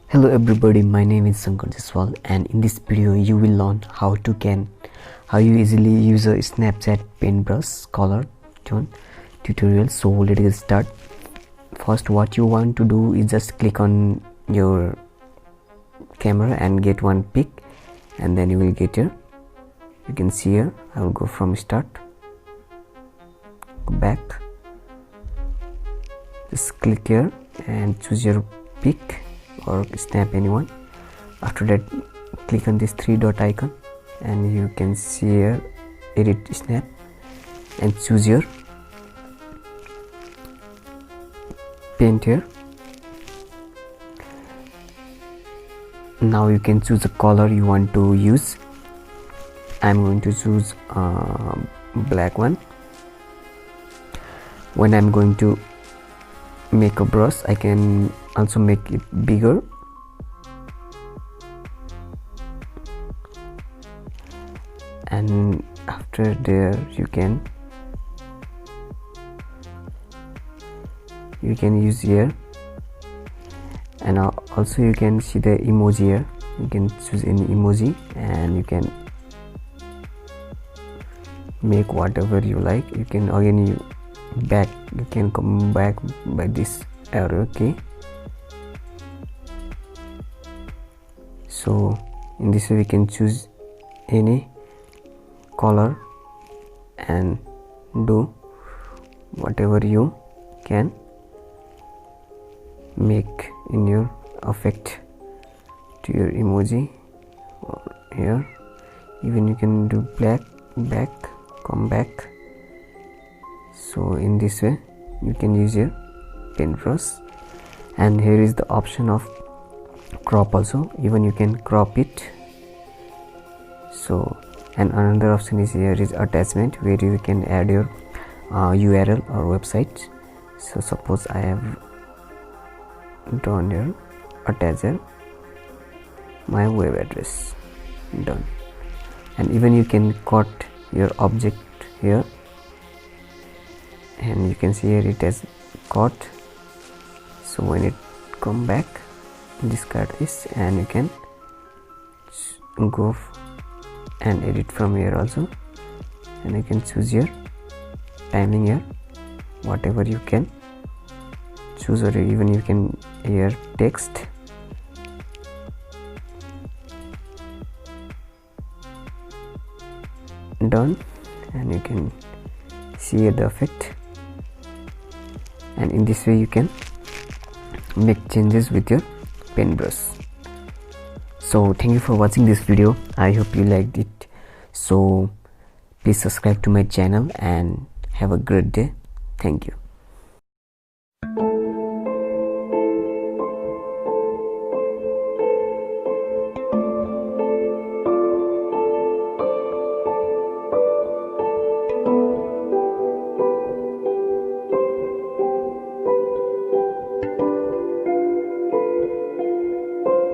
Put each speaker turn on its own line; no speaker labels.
Hello everybody, my name is Shankar Jaswal, and in this video you will learn how you easily use a Snapchat PaintBrush color tone tutorial. So let's get start. First, what you want to do is just click on your camera and get one pic, and then you will get here. You can see here. I will go from start, go back, just click here and choose your pic or snap anyone. After that, click on this three dot icon and you can see here edit snap and choose your paint here. Now you can choose the color you want to use. I'm going to choose black one. When I'm going to make a brush, I can also make it bigger, and after there you can use here, and also you can see the emoji here. You can choose any emoji and you can make whatever you like. You can again you can come back by this arrow key. So in this way we can choose any color and do whatever you can make in your effect to your emoji. Or here even you can do black, back, come back. So in this way you can use your paintbrush, and here is the option of crop also. Even you can crop it. So, and another option is here is attachment, where you can add your URL or website. So suppose I have done here, attach here my web address, done. And even you can cut your object here, and you can see here it has cut. So when it come back, discard this, and you can go and edit from here also, and you can choose your timing here, whatever you can choose, or even you can here text. Done, and you can see the effect, and in this way you can make changes with your paintbrush. So thank you for watching this video. I hope you liked it. So please subscribe to my channel and have a great day. Thank you.